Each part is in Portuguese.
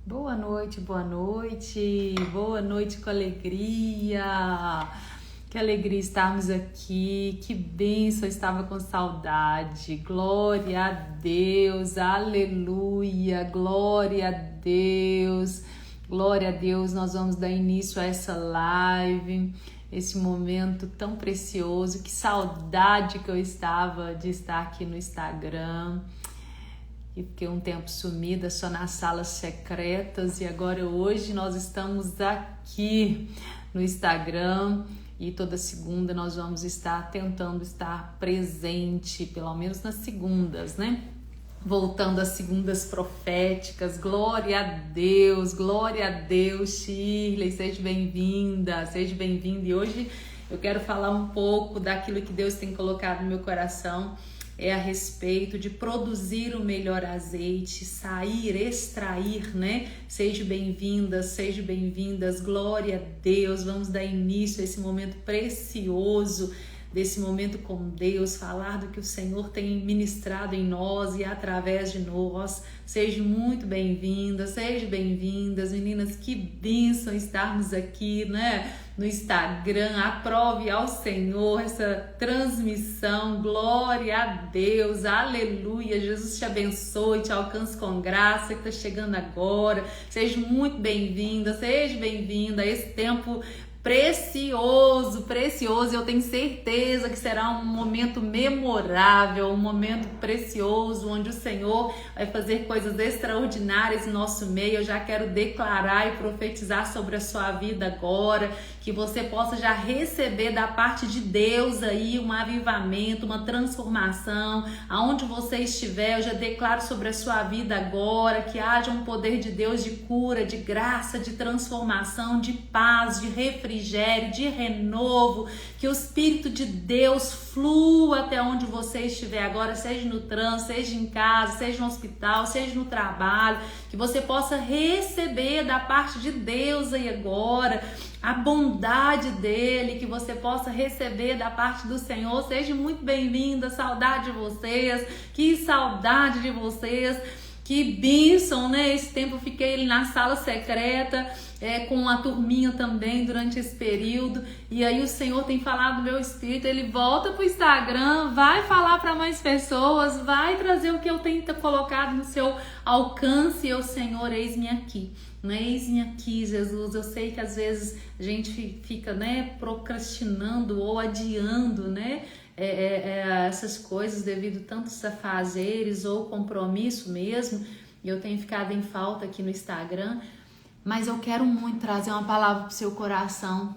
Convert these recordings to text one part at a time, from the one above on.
Boa noite, boa noite, boa noite com alegria, que alegria estarmos aqui, que bênção, estava com saudade, glória a Deus, aleluia, glória a Deus, nós vamos dar início a essa live, esse momento tão precioso, que saudade que eu estava de estar aqui no Instagram. E fiquei um tempo sumida só nas salas secretas e agora hoje nós estamos aqui no Instagram e toda segunda nós vamos estar tentando estar presente, pelo menos nas segundas, né? Voltando às segundas proféticas, glória a Deus, Shirley, seja bem-vinda e hoje eu quero falar um pouco daquilo que Deus tem colocado no meu coração. É a respeito de produzir o melhor azeite, extrair, né? Sejam bem-vindas, glória a Deus. Vamos dar início a esse momento precioso, desse momento com Deus, falar do que o Senhor tem ministrado em nós e através de nós. Sejam muito bem-vindas, meninas, que bênção estarmos aqui, né? No Instagram, aprove ao Senhor essa transmissão, glória a Deus, aleluia, Jesus te abençoe, te alcance com graça, que está chegando agora, seja muito bem-vinda, a esse tempo precioso, eu tenho certeza que será um momento memorável, um momento precioso, onde o Senhor vai fazer coisas extraordinárias em nosso meio. Eu já quero declarar e profetizar sobre a sua vida agora, que você possa já receber da parte de Deus aí um avivamento, uma transformação, aonde você estiver. Eu já declaro sobre a sua vida agora, que haja um poder de Deus de cura, de graça, de transformação, de paz, de refrigério, de renovo, que o Espírito de Deus flua até onde você estiver agora, seja no trânsito, seja em casa, seja no hospital, seja no trabalho, que você possa receber da parte de Deus aí agora, a bondade dele, que você possa receber da parte do Senhor. Seja muito bem-vinda, saudade de vocês, que saudade de vocês. Que bênção, né? Esse tempo eu fiquei na sala secreta, com a turminha também durante esse período. E aí o Senhor tem falado no meu espírito, ele volta pro Instagram, vai falar para mais pessoas, vai trazer o que eu tenho colocado no seu alcance. E o Senhor, eis-me aqui. Né? Eis-me aqui, Jesus. Eu sei que às vezes a gente fica, né, procrastinando ou adiando, né? Essas coisas devido a tantos afazeres ou compromisso mesmo, e eu tenho ficado em falta aqui no Instagram, mas eu quero muito trazer uma palavra para o seu coração.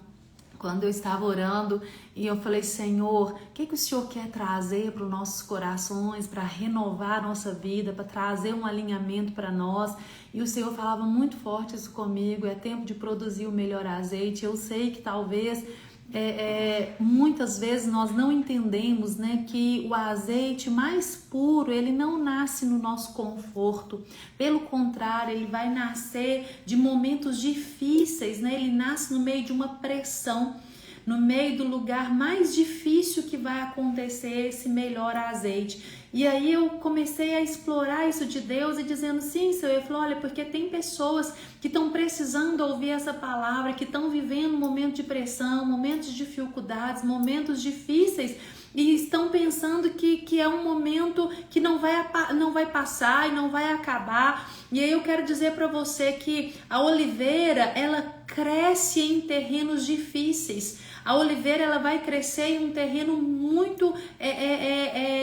Quando eu estava orando e eu falei, Senhor, o que o Senhor quer trazer para os nossos corações, para renovar a nossa vida, para trazer um alinhamento para nós? E o Senhor falava muito forte isso comigo, é tempo de produzir o melhor azeite. Eu sei que talvez muitas vezes nós não entendemos, né, que o azeite mais puro, ele não nasce no nosso conforto, pelo contrário, ele vai nascer de momentos difíceis, né? Ele nasce no meio de uma pressão, no meio do lugar mais difícil que vai acontecer esse melhor azeite. E aí eu comecei a explorar isso de Deus e dizendo, sim, Senhor, eu falei, olha, porque tem pessoas que estão precisando ouvir essa palavra, que estão vivendo um momento de pressão, momentos de dificuldades, momentos difíceis, e estão pensando que é um momento que não vai passar e não vai acabar. E aí eu quero dizer para você que a oliveira, ela cresce em terrenos difíceis. A oliveira, ela vai crescer em um terreno muito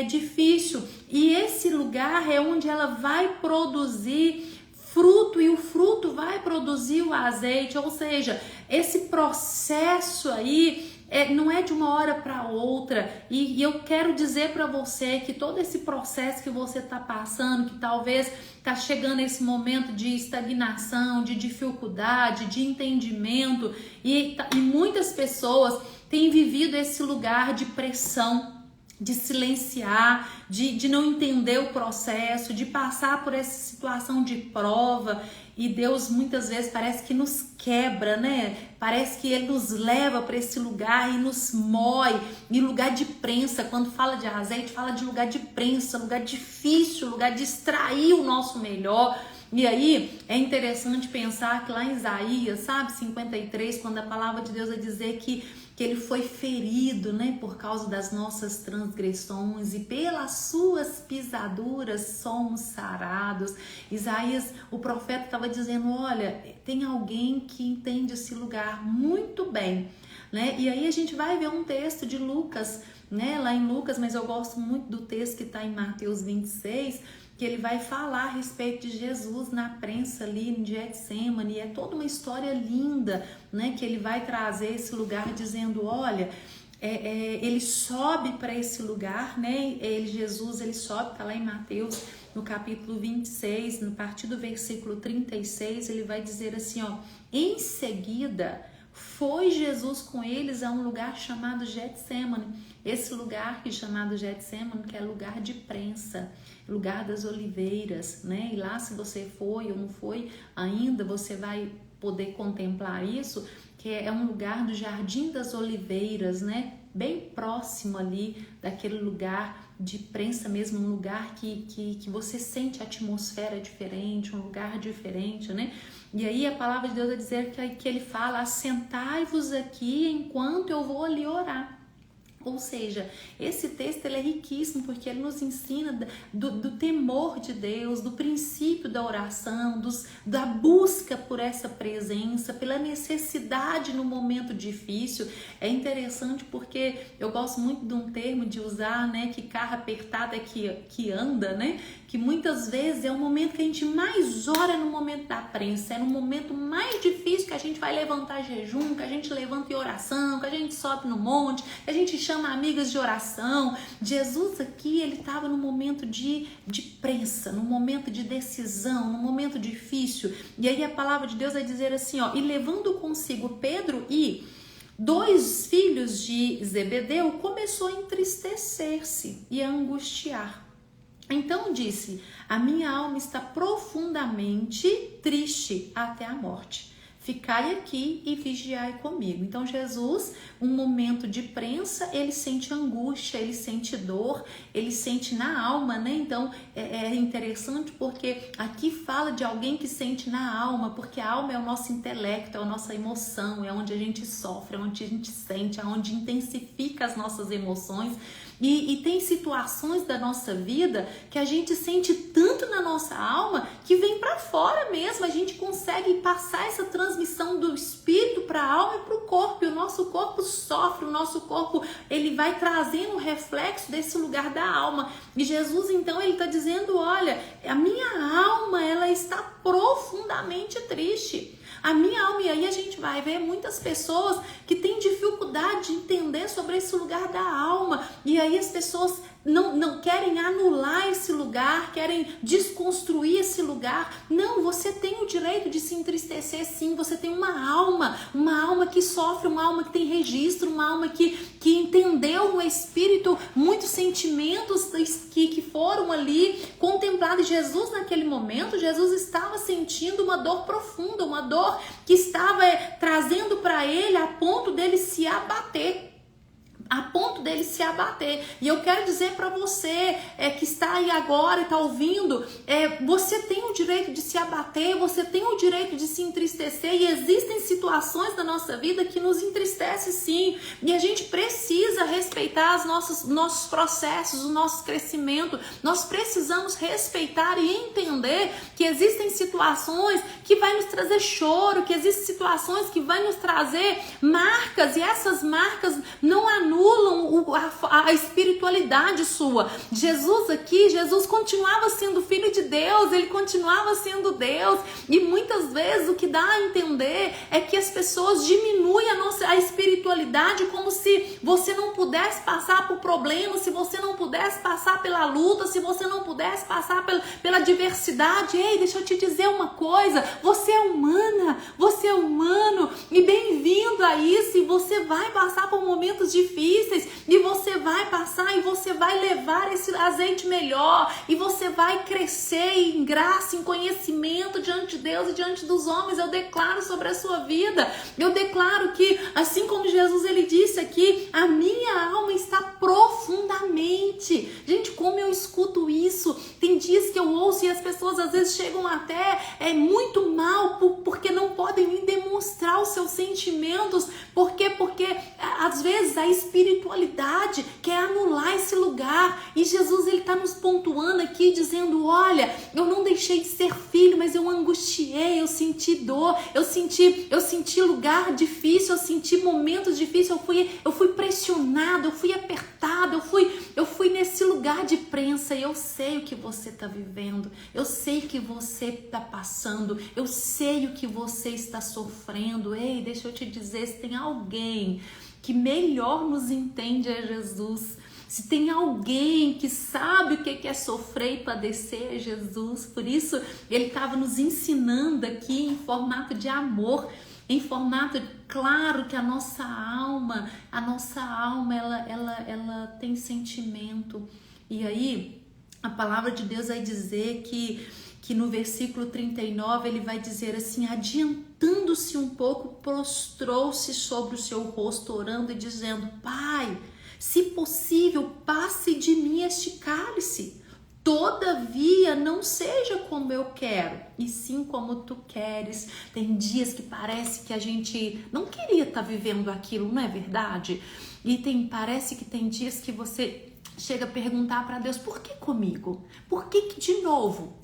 difícil, e esse lugar é onde ela vai produzir fruto, e o fruto vai produzir o azeite. Ou seja, esse processo aí não é de uma hora para outra. E eu quero dizer para você que todo esse processo que você está passando, que talvez está chegando esse momento de estagnação, de dificuldade, de entendimento, e muitas pessoas têm vivido esse lugar de pressão, de silenciar, de não entender o processo, de passar por essa situação de prova. E Deus muitas vezes parece que nos quebra, né? Parece que Ele nos leva para esse lugar e nos mói. E lugar de prensa, quando fala de azeite, fala de lugar de prensa, lugar difícil, lugar de extrair o nosso melhor. E aí é interessante pensar que lá em Isaías, sabe, 53, quando a palavra de Deus vai dizer que ele foi ferido, né, por causa das nossas transgressões, e pelas suas pisaduras somos sarados. Isaías, o profeta, estava dizendo, olha, tem alguém que entende esse lugar muito bem, né? E aí a gente vai ver um texto de Lucas, né, lá em Lucas, mas eu gosto muito do texto que está em Mateus 26, que ele vai falar a respeito de Jesus na prensa ali em Getsemane. É toda uma história linda, né, que ele vai trazer esse lugar dizendo, olha, ele sobe para esse lugar, né, Jesus sobe, está lá em Mateus, no capítulo 26, no partir do versículo 36, ele vai dizer assim, ó, em seguida foi Jesus com eles a um lugar chamado Getsemane. Esse lugar que é chamado Getsemane, que é lugar de prensa, lugar das oliveiras, né? E lá, se você foi ou não foi ainda, você vai poder contemplar isso, que é um lugar do Jardim das Oliveiras, né? Bem próximo ali daquele lugar de prensa mesmo, um lugar que você sente a atmosfera diferente, um lugar diferente, né? E aí a palavra de Deus vai dizer que ele fala, assentai-vos aqui enquanto eu vou ali orar. Ou seja, esse texto ele é riquíssimo porque ele nos ensina do temor de Deus, do princípio da oração, da busca por essa presença, pela necessidade no momento difícil. É interessante porque eu gosto muito de um termo de usar, né, que carro apertado é que anda, né? Que muitas vezes é o momento que a gente mais ora no momento da prensa, é no momento mais difícil que a gente vai levantar jejum, que a gente levanta em oração, que a gente sobe no monte, que a gente chama amigas de oração. Jesus aqui, ele estava no momento de prensa, no momento de decisão, no momento difícil. E aí a palavra de Deus vai dizer assim, ó, e levando consigo Pedro e 2 filhos de Zebedeu, começou a entristecer-se e a angustiar. Então disse, a minha alma está profundamente triste até a morte. Ficai aqui e vigiai comigo. Então Jesus, um momento de prensa, ele sente angústia, ele sente dor, ele sente na alma, né? Então é interessante porque aqui fala de alguém que sente na alma, porque a alma é o nosso intelecto, é a nossa emoção, é onde a gente sofre, é onde a gente sente, é onde intensifica as nossas emoções. E tem situações da nossa vida que a gente sente tanto na nossa alma que vem para fora mesmo. A gente consegue passar essa transmissão do espírito para a alma e para o corpo. E o nosso corpo sofre, o nosso corpo ele vai trazendo um reflexo desse lugar da alma. E Jesus então ele está dizendo, olha, a minha alma ela está profundamente triste. A minha alma, e aí a gente vai ver muitas pessoas que têm dificuldade de entender sobre esse lugar da alma. E aí as pessoas não querem anular esse lugar, querem desconstruir esse lugar. Não, você tem o direito de se entristecer sim, você tem uma alma que sofre, uma alma que tem registro, uma alma que entendeu no espírito muitos sentimentos que foram ali contemplados. Jesus naquele momento, Jesus estava sentindo uma dor profunda, uma dor que estava trazendo para ele a ponto dele se abater. E eu quero dizer para você que está aí agora e está ouvindo, você tem o direito de se abater, você tem o direito de se entristecer, e existem situações da nossa vida que nos entristecem sim, e a gente precisa respeitar os nossos processos, o nosso crescimento. Nós precisamos respeitar e entender que existem situações que vai nos trazer choro, que existem situações que vai nos trazer marcas, e essas marcas não anulam anulam a espiritualidade sua. Jesus continuava sendo filho de Deus, ele continuava sendo Deus, e muitas vezes o que dá a entender é que as pessoas diminuem a espiritualidade, como se você não pudesse passar por problemas, se você não pudesse passar pela luta, se você não pudesse passar pela diversidade. Ei, deixa eu te dizer uma coisa, você é humana, você é humano, e bem-vindo a isso, e você vai passar por momentos difíceis, e você vai passar, e você vai levar esse azeite melhor, e você vai crescer em graça, em conhecimento diante de Deus e diante dos homens. Eu declaro sobre a sua vida, eu declaro que, assim como Jesus ele disse aqui, a minha alma está profundamente. Gente, como eu escuto isso, tem dias que eu ouço e as pessoas às vezes chegam até muito mal, porque não podem nem demonstrar os seus sentimentos. Por quê? Porque às vezes a espiritualidade quer anular esse lugar, e Jesus ele está nos pontuando aqui, dizendo: olha, eu não deixei de ser filho, mas eu angustiei, eu senti dor, eu senti lugar difícil, eu senti momentos difíceis, eu fui pressionado, eu fui apertado, eu fui nesse lugar de prensa, e eu sei o que você está vivendo, eu sei o que você está passando, eu sei o que você está sofrendo. Ei, deixa eu te dizer, se tem alguém que melhor nos entende é Jesus. Se tem alguém que sabe o que é sofrer e padecer, é Jesus. Por isso, ele estava nos ensinando aqui em formato de amor, em formato claro que a nossa alma ela tem sentimento. E aí, a palavra de Deus vai dizer que no versículo 39 ele vai dizer assim: adiantando-se um pouco, prostrou-se sobre o seu rosto, orando e dizendo: Pai, se possível, passe de mim este cálice. Todavia, não seja como eu quero, e sim como tu queres. Tem dias que parece que a gente não queria estar vivendo aquilo, não é verdade? E parece que tem dias que você chega a perguntar para Deus: por que comigo? Por que de novo?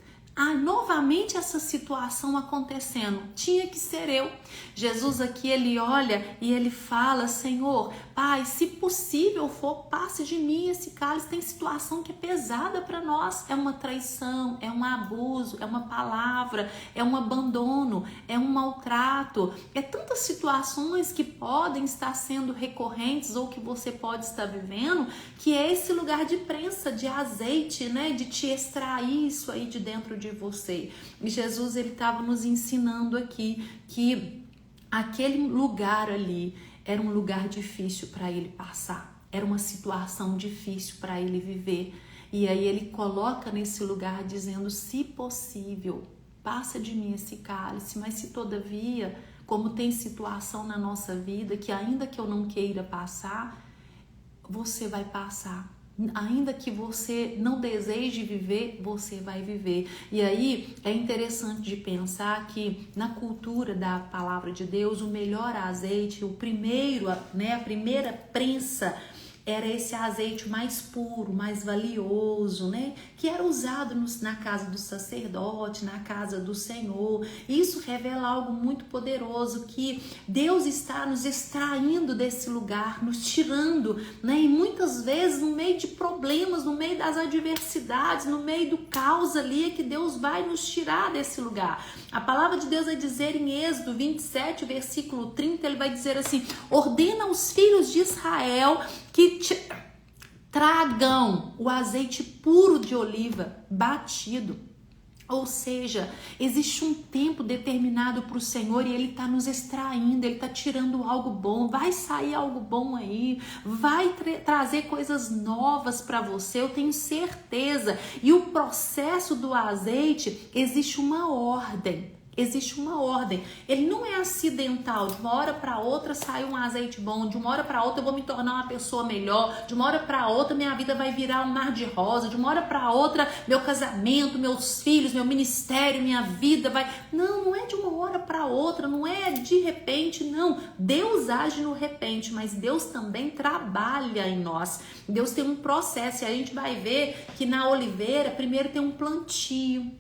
Novamente essa situação acontecendo, tinha que ser eu. Jesus aqui, ele olha e ele fala: Senhor, Pai, se possível for, passe de mim esse cálice. Tem situação que é pesada para nós, é uma traição, é um abuso, é uma palavra, é um abandono, é um maltrato, é tantas situações que podem estar sendo recorrentes ou que você pode estar vivendo, que é esse lugar de prensa, de azeite, né, de te extrair isso aí de dentro de você. E Jesus ele estava nos ensinando aqui que aquele lugar ali era um lugar difícil para ele passar, era uma situação difícil para ele viver. E aí ele coloca nesse lugar dizendo: se possível, passa de mim esse cálice, mas se todavia, como tem situação na nossa vida que ainda que eu não queira passar, você vai passar. Ainda que você não deseje viver, você vai viver. E aí é interessante de pensar que na cultura da palavra de Deus, o melhor azeite, o primeiro, né, a primeira prensa, era esse azeite mais puro, mais valioso, né? Que era usado na casa do sacerdote, na casa do Senhor. Isso revela algo muito poderoso, que Deus está nos extraindo desse lugar, nos tirando, né? E muitas vezes no meio de problemas, no meio das adversidades, no meio do caos ali, é que Deus vai nos tirar desse lugar. A palavra de Deus vai dizer em Êxodo 27, versículo 30, ele vai dizer assim: ordena aos filhos de Israel que tragam o azeite puro de oliva batido. Ou seja, existe um tempo determinado para o Senhor e Ele está nos extraindo, Ele está tirando algo bom, vai sair algo bom aí, vai trazer coisas novas para você, eu tenho certeza. E o processo do azeite, existe uma ordem. Existe uma ordem, ele não é acidental, de uma hora para outra sai um azeite bom, de uma hora para outra eu vou me tornar uma pessoa melhor, de uma hora para outra minha vida vai virar um mar de rosa, de uma hora para outra meu casamento, meus filhos, meu ministério, minha vida vai... Não é de uma hora para outra, não é de repente, não. Deus age no repente, mas Deus também trabalha em nós. Deus tem um processo e a gente vai ver que na oliveira primeiro tem um plantio.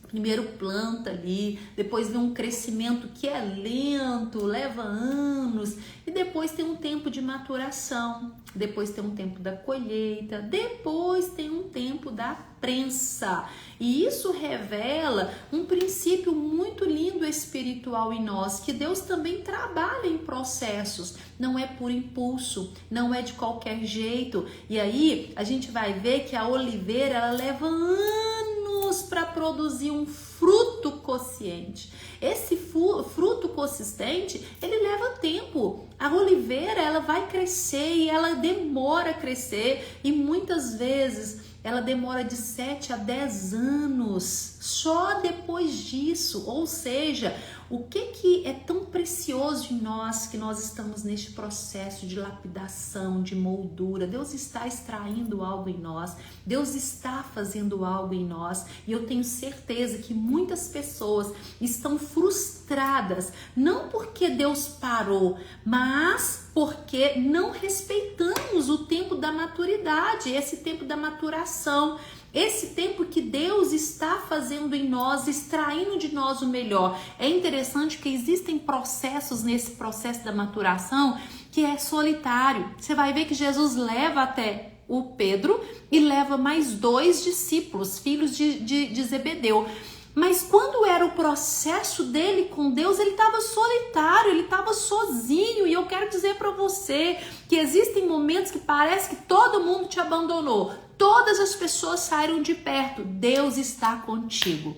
Primeiro planta ali, depois vem um crescimento que é lento, leva anos, e depois depois tem um tempo de maturação, depois tem um tempo da colheita, depois tem um tempo da prensa. E isso revela um princípio muito lindo espiritual em nós, que Deus também trabalha em processos, não é por impulso, não é de qualquer jeito. E aí a gente vai ver que a oliveira, ela leva anos para produzir um fruto consciente. Esse fruto consistente, ele leva tempo. A oliveira, ela vai crescer e ela demora a crescer, e muitas vezes ela demora de 7 a 10 anos só depois disso. Ou seja, o que é tão precioso em nós, que nós estamos neste processo de lapidação, de moldura. Deus está extraindo algo em nós, Deus está fazendo algo em nós, e eu tenho certeza que muitas pessoas estão frustradas, não porque Deus parou, mas porque não respeitamos o tempo da maturidade, esse tempo da maturação, esse tempo que Deus está fazendo em nós, extraindo de nós o melhor. É interessante que existem processos nesse processo da maturação que é solitário. Você vai ver que Jesus leva até o Pedro e leva mais 2 discípulos, filhos de Zebedeu. Mas quando era o processo dele com Deus, ele estava solitário, ele estava sozinho. E eu quero dizer para você que existem momentos que parece que todo mundo te abandonou. Todas as pessoas saíram de perto. Deus está contigo.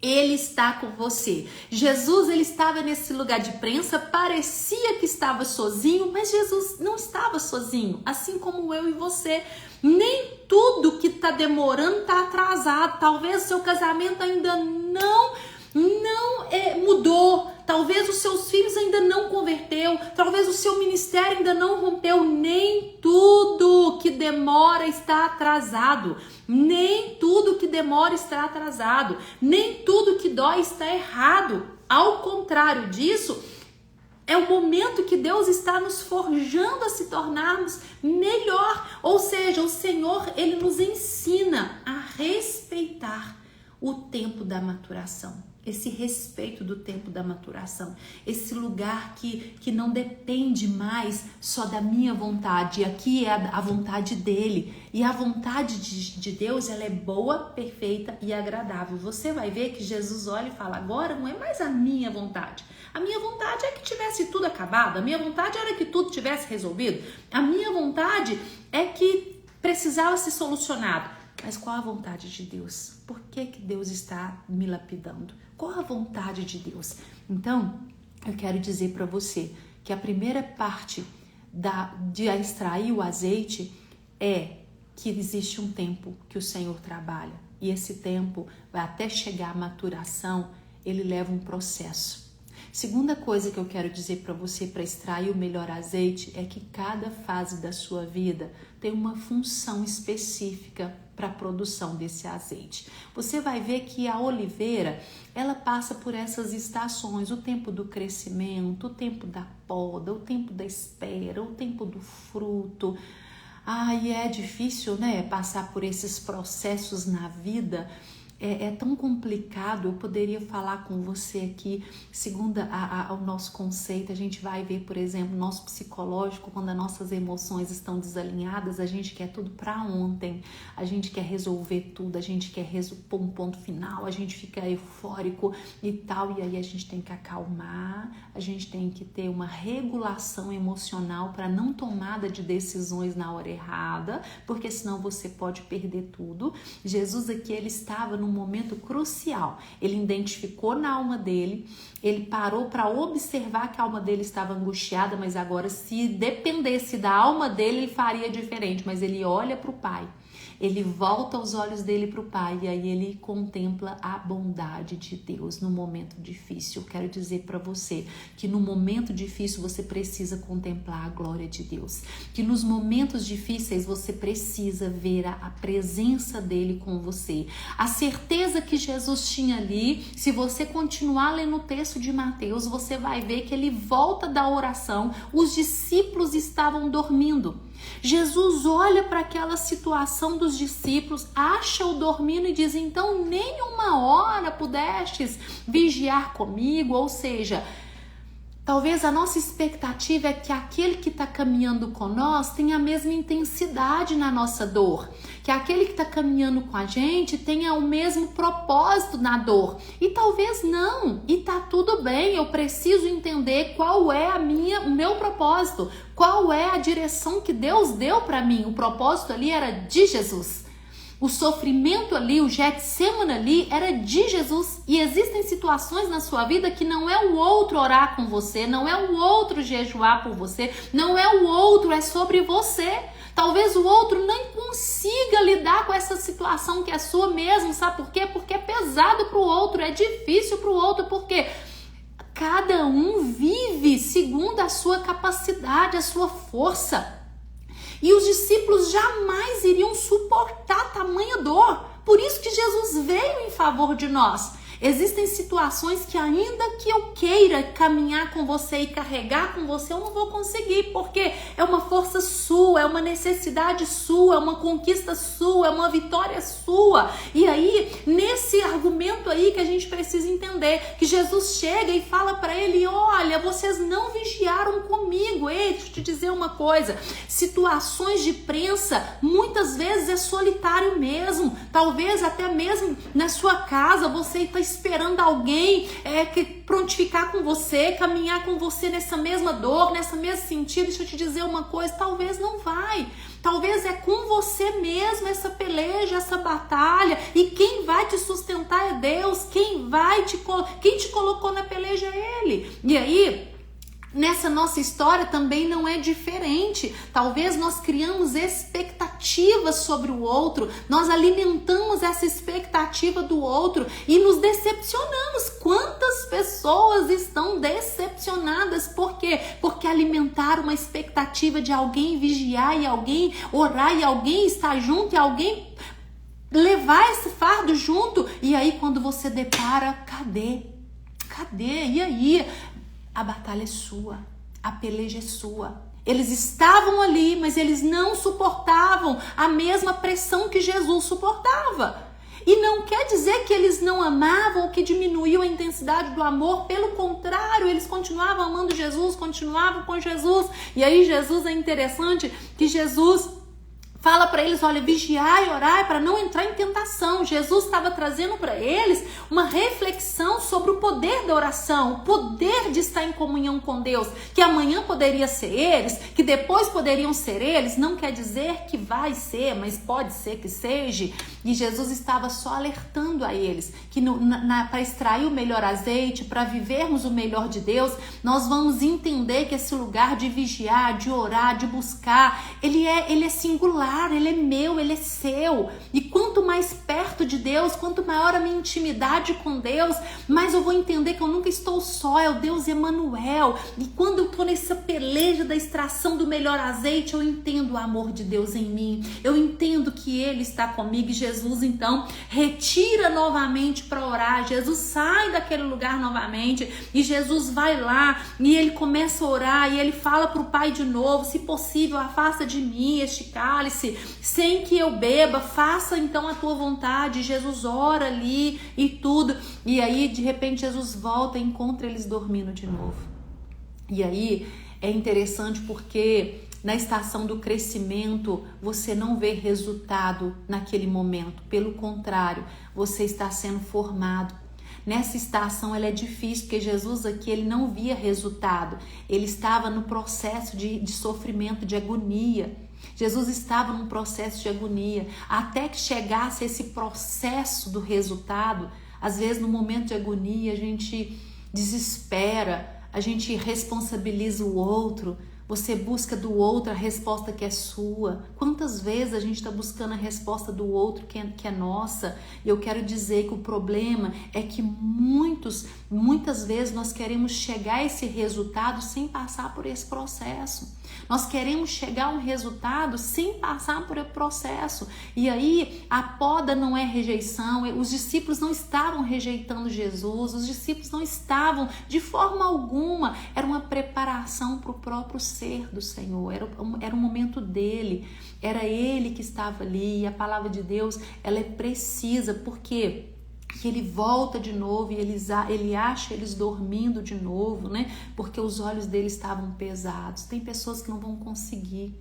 Ele está com você. Jesus, ele estava nesse lugar de prensa, parecia que estava sozinho, mas Jesus não estava sozinho, assim como eu e você. Nem tudo que está demorando está atrasado. Talvez o seu casamento ainda não mudou. Talvez os seus filhos ainda não converteu. Talvez o seu ministério ainda não rompeu. Nem tudo que demora está atrasado. Nem tudo que demora está atrasado. Nem tudo que dói está errado. Ao contrário disso, é o momento que Deus está nos forjando a se tornarmos melhor. Ou seja, o Senhor, ele nos ensina a respeitar o tempo da maturação. Esse respeito do tempo da maturação, esse lugar que não depende mais só da minha vontade. Aqui é a vontade dele, e a vontade de Deus, ela é boa, perfeita e agradável. Você vai ver que Jesus olha e fala: agora não é mais a minha vontade. A minha vontade é que tivesse tudo acabado, a minha vontade era que tudo tivesse resolvido, a minha vontade é que precisava ser solucionado. Mas qual a vontade de Deus? Por que Deus está me lapidando? Qual a vontade de Deus? Então, eu quero dizer para você que a primeira parte de extrair o azeite é que existe um tempo que o Senhor trabalha. E esse tempo vai até chegar à maturação, ele leva um processo. Segunda coisa que eu quero dizer para você, para extrair o melhor azeite, é que cada fase da sua vida tem uma função específica para a produção desse azeite. Você vai ver que a oliveira, ela passa por essas estações: o tempo do crescimento, o tempo da poda, o tempo da espera, o tempo do fruto. E é difícil, né, passar por esses processos na vida. É tão complicado. Eu poderia falar com você aqui, segundo ao nosso conceito, a gente vai ver, por exemplo, nosso psicológico, quando as nossas emoções estão desalinhadas, a gente quer tudo para ontem, a gente quer resolver tudo, a gente quer pôr um ponto final, a gente fica eufórico e tal, e aí a gente tem que acalmar, a gente tem que ter uma regulação emocional para não tomada de decisões na hora errada, porque senão você pode perder tudo. Jesus aqui, ele estava num momento crucial. Ele identificou na alma dele, ele parou para observar que a alma dele estava angustiada, mas agora, se dependesse da alma dele, ele faria diferente. Mas ele olha para o Pai, ele volta os olhos dele para o Pai, e aí ele contempla a bondade de Deus no momento difícil. Eu quero dizer para você que no momento difícil você precisa contemplar a glória de Deus, que nos momentos difíceis você precisa ver a presença dele com você. A certeza que Jesus tinha ali, se você continuar lendo o texto de Mateus, você vai ver que ele volta da oração, os discípulos estavam dormindo. Jesus olha para aquela situação dos discípulos, acha-o dormindo e diz: então nem uma hora pudestes vigiar comigo? Ou seja, Talvez a nossa expectativa é que aquele que está caminhando com nós tenha a mesma intensidade na nossa dor, que aquele que está caminhando com a gente tenha o mesmo propósito na dor. E talvez não, e tá tudo bem, eu preciso entender qual é o meu propósito, qual é a direção que Deus deu para mim. O propósito ali era de Jesus. O sofrimento ali, o Getsemane ali, era de Jesus. E existem situações na sua vida que não é o outro orar com você, não é o outro jejuar por você, não é o outro, é sobre você. Talvez o outro nem consiga lidar com essa situação que é sua mesmo, sabe por quê? Porque é pesado para o outro, é difícil para o outro, porque cada um vive segundo a sua capacidade, a sua força. E os discípulos jamais iriam suportar tamanha dor. Por isso que Jesus veio em favor de nós. Existem situações que ainda que eu queira caminhar com você e carregar com você, eu não vou conseguir, porque é uma força sua, é uma necessidade sua, é uma conquista sua, é uma vitória sua. E aí, nesse argumento aí que a gente precisa entender, que Jesus chega e fala para ele, olha, vocês não vigiaram comigo. Ei, deixa eu te dizer uma coisa, situações de prensa, muitas vezes é solitário mesmo, talvez até mesmo na sua casa, você está esperando alguém que prontificar com você, caminhar com você nessa mesma dor, nessa mesmo sentido. Deixa eu te dizer uma coisa, talvez não vai. Talvez é com você mesmo essa peleja, essa batalha. E quem vai te sustentar é Deus. Quem te colocou na peleja é Ele. E aí, nessa nossa história também não é diferente. Talvez nós criamos expectativas sobre o outro, nós alimentamos essa expectativa do outro e nos decepcionamos. Quantas pessoas estão decepcionadas? Por quê? Porque alimentaram uma expectativa de alguém vigiar e alguém orar e alguém estar junto e alguém levar esse fardo junto. E aí quando você depara, cadê? E aí? A batalha é sua, a peleja é sua. Eles estavam ali, mas eles não suportavam a mesma pressão que Jesus suportava. E não quer dizer que eles não amavam ou que diminuiu a intensidade do amor. Pelo contrário, eles continuavam amando Jesus, continuavam com Jesus. E aí Jesus, é interessante que Jesus fala para eles, olha, vigiai e orai para não entrar em tentação. Jesus estava trazendo para eles uma reflexão sobre o poder da oração, o poder de estar em comunhão com Deus, que amanhã poderia ser eles, que depois poderiam ser eles, não quer dizer que vai ser, mas pode ser que seja. E Jesus estava só alertando a eles que para extrair o melhor azeite, para vivermos o melhor de Deus, nós vamos entender que esse lugar de vigiar, de orar, de buscar, ele é singular. Ele é meu, ele é seu. E quanto mais perto de Deus, quanto maior a minha intimidade com Deus, mais eu vou entender que eu nunca estou só, é o Deus Emanuel. E quando eu estou nessa peleja da extração do melhor azeite, eu entendo o amor de Deus em mim. Eu entendo que Ele está comigo. E Jesus, então, retira novamente para orar. Jesus sai daquele lugar novamente e Jesus vai lá e ele começa a orar e ele fala para o Pai de novo, se possível, afasta de mim este cálice, sem que eu beba, faça então a tua vontade. Jesus ora ali e tudo, e aí de repente Jesus volta e encontra eles dormindo de novo. E aí é interessante porque na estação do crescimento você não vê resultado naquele momento, pelo contrário, você está sendo formado. Nessa estação ela é difícil, porque Jesus aqui ele não via resultado, ele estava no processo de sofrimento, de agonia. Jesus estava num processo de agonia, até que chegasse esse processo do resultado. Às vezes no momento de agonia a gente desespera, a gente responsabiliza o outro, você busca do outro a resposta que é sua. Quantas vezes a gente está buscando a resposta do outro que é nossa? E eu quero dizer que o problema é que muitas vezes nós queremos chegar a esse resultado sem passar por esse processo. Nós queremos chegar a um resultado sem passar por esse processo. E aí a poda não é rejeição. Os discípulos não estavam rejeitando Jesus. Os discípulos não estavam de forma alguma. Era uma preparação para o próprio ser do Senhor. Era um momento dele. Era ele que estava ali. E a palavra de Deus, ela é precisa. Por quê? que ele volta de novo e ele acha eles dormindo de novo, né? Porque os olhos deles estavam pesados. Tem pessoas que não vão conseguir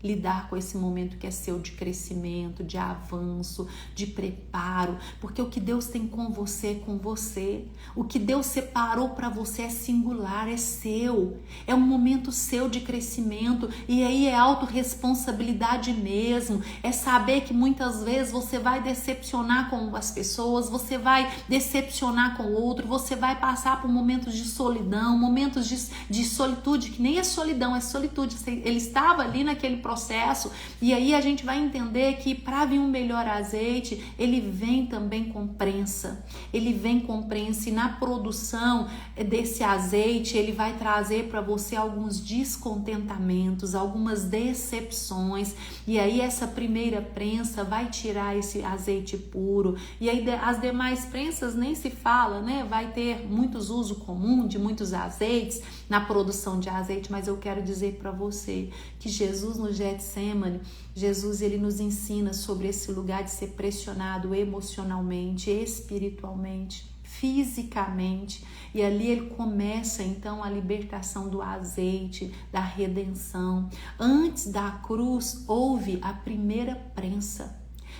lidar com esse momento que é seu de crescimento, de avanço, de preparo, porque o que Deus tem com você é com você. O que Deus separou para você é singular, é seu. É um momento seu de crescimento, e aí é autorresponsabilidade mesmo. É saber que muitas vezes você vai decepcionar com as pessoas, você vai decepcionar com o outro, você vai passar por momentos de solidão, momentos de solitude, que nem é solidão, é solitude. Ele estava ali naquele processo, e aí a gente vai entender que para vir um melhor azeite, ele vem também com prensa. Ele vem com prensa, e na produção desse azeite, ele vai trazer para você alguns descontentamentos, algumas decepções, e aí essa primeira prensa vai tirar esse azeite puro, e aí as demais prensas nem se fala, né? Vai ter muitos uso comum de muitos azeites na produção de azeite, mas eu quero dizer para você que Jesus no Getsemane, Jesus ele nos ensina sobre esse lugar de ser pressionado emocionalmente, espiritualmente, fisicamente, e ali ele começa então a libertação do azeite, da redenção. Antes da cruz houve a primeira prensa.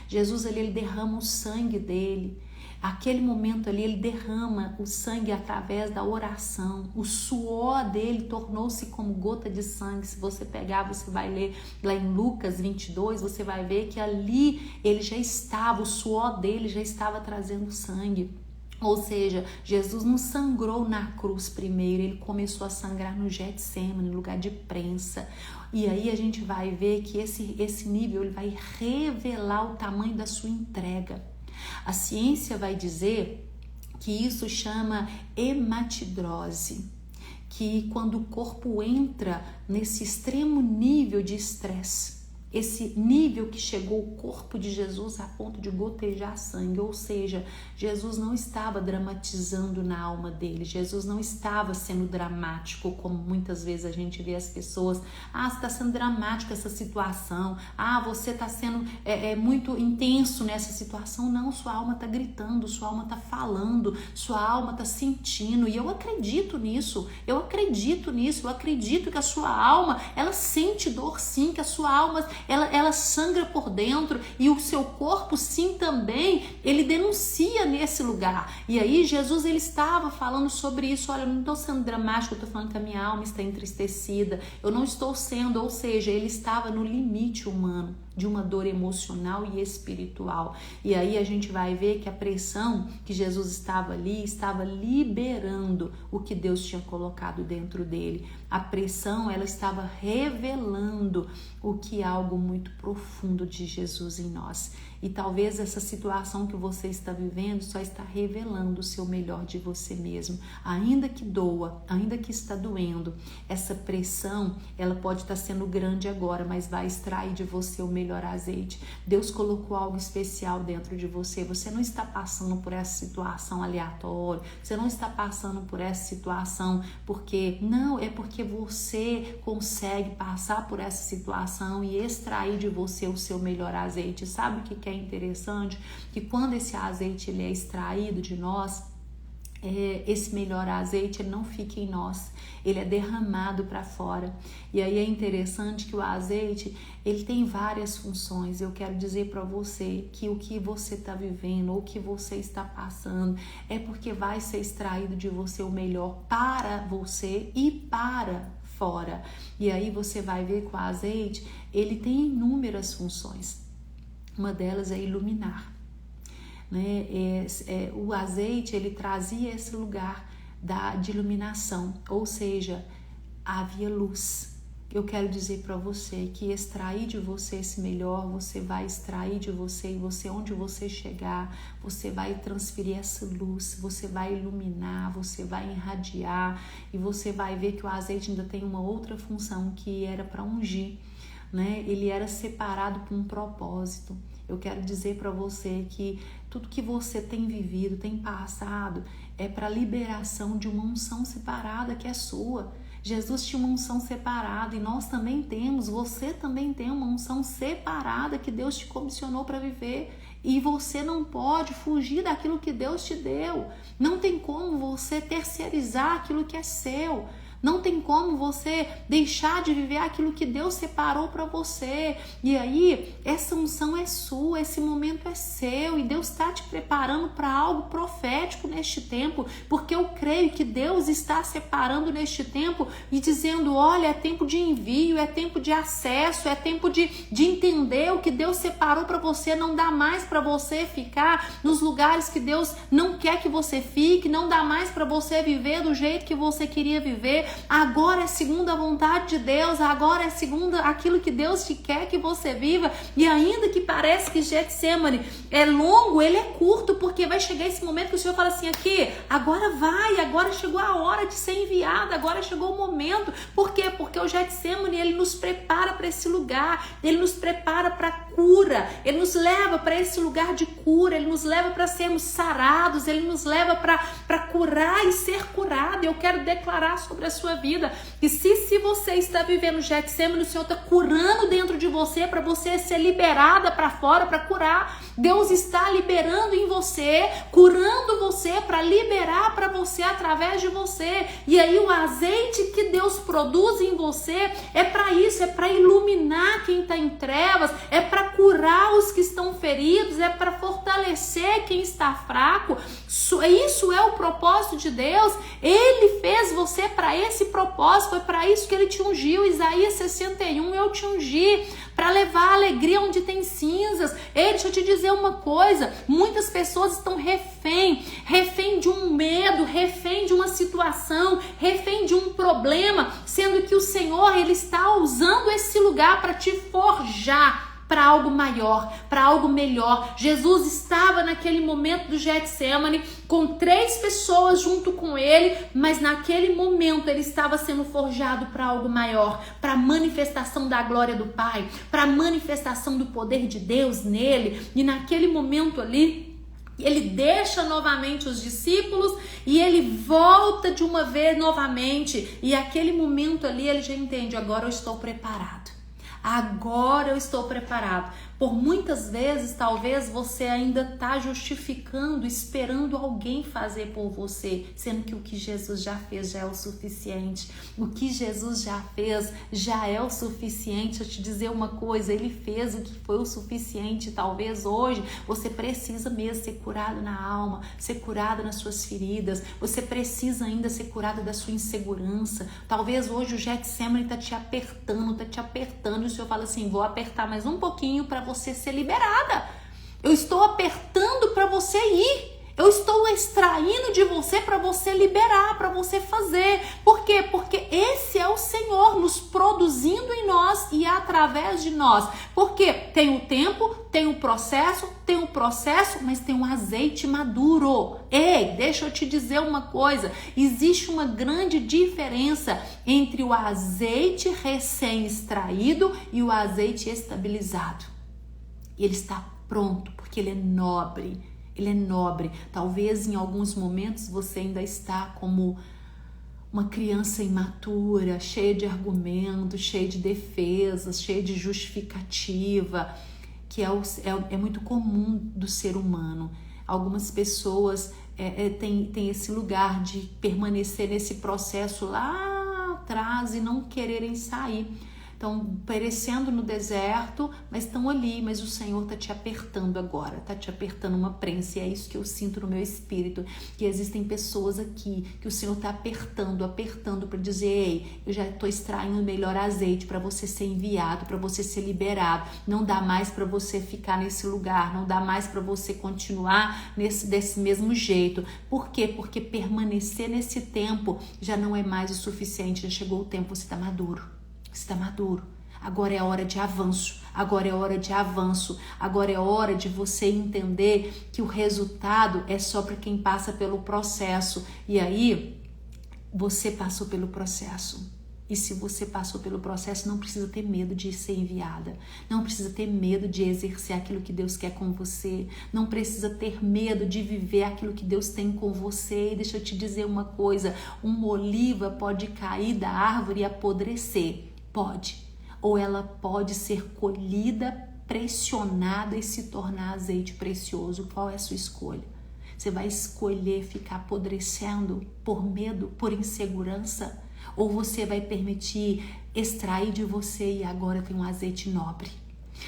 Jesus ali, ele derrama o sangue dele. Aquele momento ali, ele derrama o sangue através da oração. O suor dele tornou-se como gota de sangue. Se você pegar, você vai ler lá em Lucas 22, você vai ver que ali ele já estava, o suor dele já estava trazendo sangue. Ou seja, Jesus não sangrou na cruz primeiro, ele começou a sangrar no Getsemane, no lugar de prensa. E aí a gente vai ver que esse nível ele vai revelar o tamanho da sua entrega. A ciência vai dizer que isso chama hematidrose, que quando o corpo entra nesse extremo nível de estresse, esse nível que chegou o corpo de Jesus a ponto de gotejar sangue, ou seja, Jesus não estava dramatizando na alma dele, Jesus não estava sendo dramático, como muitas vezes a gente vê as pessoas, você está sendo dramático essa situação, você está sendo muito intenso nessa situação. Não, sua alma está gritando, sua alma está falando, sua alma está sentindo, e eu acredito nisso, eu acredito que a sua alma, ela sente dor sim, que a sua alma ela sangra por dentro, e o seu corpo sim também, ele denuncia nesse lugar. E aí Jesus ele estava falando sobre isso. Olha, eu não estou sendo dramático, eu estou falando que a minha alma está entristecida, eu não estou sendo, ou seja, ele estava no limite humano de uma dor emocional e espiritual. E aí a gente vai ver que a pressão que Jesus estava ali, estava liberando o que Deus tinha colocado dentro dele. A pressão, ela estava revelando o que é algo muito profundo de Jesus em nós. E talvez essa situação que você está vivendo só está revelando o seu melhor de você mesmo. Ainda que doa, ainda que está doendo, essa pressão, ela pode estar sendo grande agora, mas vai extrair de você o melhor azeite. Deus colocou algo especial dentro de você. Você não está passando por essa situação aleatória, você não está passando por essa situação porque você consegue passar por essa situação e extrair de você o seu melhor azeite. Sabe o que é interessante? Que quando esse azeite ele é extraído de nós, esse melhor azeite ele não fica em nós, ele é derramado para fora. E aí é interessante que o azeite ele tem várias funções. Eu quero dizer para você que o que você está vivendo ou o que você está passando é porque vai ser extraído de você o melhor para você e para fora. E aí você vai ver que o azeite ele tem inúmeras funções. Uma delas é iluminar. O azeite ele trazia esse lugar de iluminação, ou seja, havia luz. Eu quero dizer para você que extrair de você esse melhor, você vai extrair de você, e você, onde você chegar, você vai transferir essa luz, você vai iluminar, você vai irradiar, e você vai ver que o azeite ainda tem uma outra função, que era para ungir, ele era separado por um propósito. Eu quero dizer para você que tudo que você tem vivido, tem passado, é para liberação de uma unção separada que é sua. Jesus tinha uma unção separada e nós também temos, você também tem uma unção separada que Deus te comissionou para viver. E você não pode fugir daquilo que Deus te deu. Não tem como você terceirizar aquilo que é seu. Não tem como você deixar de viver aquilo que Deus separou para você. E aí, essa unção é sua, esse momento é seu. E Deus está te preparando para algo profético neste tempo. Porque eu creio que Deus está separando neste tempo e dizendo, olha, é tempo de envio, é tempo de acesso, é tempo de entender o que Deus separou para você. Não dá mais para você ficar nos lugares que Deus não quer que você fique. Não dá mais para você viver do jeito que você queria viver. Agora é segundo a vontade de Deus, agora é segundo aquilo que Deus te quer que você viva. E ainda que parece que Getsemane é longo, ele é curto, porque vai chegar esse momento que o Senhor fala assim, aqui, agora vai, agora chegou a hora de ser enviado, agora chegou o momento. Por quê? Porque o Getsemane, ele nos prepara para esse lugar, ele nos prepara para cura, ele nos leva para esse lugar de cura, ele nos leva para sermos sarados, ele nos leva para curar e ser curado. Eu quero declarar sobre a sua vida que se você está vivendo Getsemane, o Senhor está curando dentro de você para você ser liberada para fora, para curar. Deus está liberando em você, curando você para liberar para você através de você. E aí o azeite que Deus produz em você é para isso, é para iluminar quem está em trevas, é para curar os que estão feridos, é para fortalecer quem está fraco. Isso é o propósito de Deus. Ele fez você para esse propósito, foi para isso que ele te ungiu. Isaías 61, eu te ungi para levar alegria onde tem cinzas. Ei, deixa eu te dizer uma coisa, muitas pessoas estão refém de um medo, refém de uma situação, refém de um problema, sendo que o Senhor, ele está usando esse lugar para te forjar para algo maior, para algo melhor. Jesus estava naquele momento do Getsemane com 3 pessoas junto com ele, mas naquele momento ele estava sendo forjado para algo maior, para a manifestação da glória do Pai, para a manifestação do poder de Deus nele. E naquele momento ali, ele deixa novamente os discípulos e ele volta de uma vez novamente. E aquele momento ali ele já entende, agora eu estou preparado. Agora eu estou preparado. Por muitas vezes, talvez você ainda está justificando, esperando alguém fazer por você, sendo que o que Jesus já fez já é o suficiente. O que Jesus já fez já é o suficiente. Eu te dizer uma coisa, ele fez o que foi o suficiente. Talvez hoje você precisa mesmo ser curado na alma, ser curado nas suas feridas. Você precisa ainda ser curado da sua insegurança. Talvez hoje o Getsemane está te apertando, e o Senhor fala assim, vou apertar mais um pouquinho para você ser liberada. Eu estou apertando para você ir. Eu estou extraindo de você para você liberar, para você fazer. Por quê? Porque esse é o Senhor nos produzindo em nós e através de nós. Porque tem o tempo, tem o processo, mas tem um azeite maduro. Ei, deixa eu te dizer uma coisa. Existe uma grande diferença entre o azeite recém-extraído e o azeite estabilizado. E ele está pronto, porque ele é nobre. Ele é nobre. Talvez em alguns momentos você ainda está como uma criança imatura, cheia de argumentos, cheia de defesas, cheia de justificativa, que é muito comum do ser humano. Algumas pessoas têm esse lugar de permanecer nesse processo lá atrás e não quererem sair. Estão perecendo no deserto, mas estão ali, mas o Senhor está te apertando agora, está te apertando uma prensa, e é isso que eu sinto no meu espírito, que existem pessoas aqui, que o Senhor está apertando para dizer, ei, eu já estou extraindo o melhor azeite para você ser enviado, para você ser liberado, não dá mais para você ficar nesse lugar, não dá mais para você continuar desse mesmo jeito. Por quê? Porque permanecer nesse tempo já não é mais o suficiente, já chegou o tempo, você está maduro. Está maduro. Agora é hora de avanço. Agora é hora de você entender que o resultado é só para quem passa pelo processo. E aí, você passou pelo processo. E se você passou pelo processo, não precisa ter medo de ser enviada. Não precisa ter medo de exercer aquilo que Deus quer com você. Não precisa ter medo de viver aquilo que Deus tem com você. E deixa eu te dizer uma coisa. Uma oliva pode cair da árvore e apodrecer. Pode. Ou ela pode ser colhida pressionada e se tornar azeite precioso. Qual é a sua escolha? Você vai escolher ficar apodrecendo por medo, por insegurança? Ou você vai permitir extrair de você e agora tem um azeite nobre?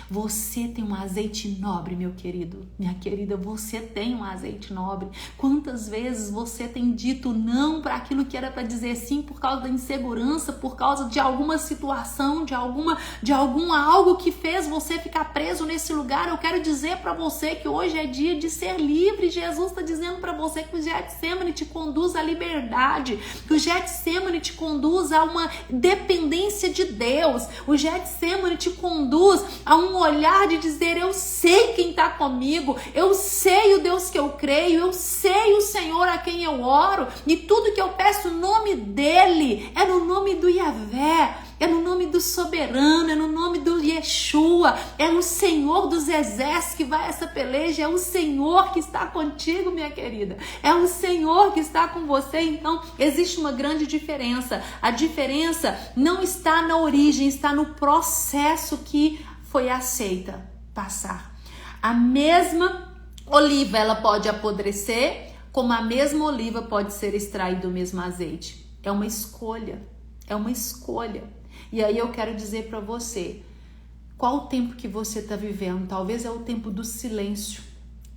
Você tem um azeite nobre, meu querido, minha querida, você tem um azeite nobre. Quantas vezes você tem dito não para aquilo que era para dizer sim por causa da insegurança, por causa de alguma situação, de algum algo que fez você ficar preso nesse lugar? Eu quero dizer para você que hoje é dia de ser livre. Jesus está dizendo para você que o Getsemane te conduz à liberdade, que o Getsemane te conduz a uma dependência de Deus, o Getsemane te conduz a um olhar de dizer: eu sei quem está comigo, eu sei o Deus que eu creio, eu sei o Senhor a quem eu oro, e tudo que eu peço no nome dele, é no nome do Yahvé, é no nome do soberano, é no nome do Yeshua, é o Senhor dos exércitos que vai a essa peleja, é o Senhor que está contigo, minha querida, é o Senhor que está com você. Então existe uma grande diferença. A diferença não está na origem, está no processo que foi aceita passar. A mesma oliva, ela pode apodrecer, como a mesma oliva pode ser extraída do mesmo azeite. É uma escolha, é uma escolha. E aí eu quero dizer para você, qual o tempo que você está vivendo? Talvez é o tempo do silêncio,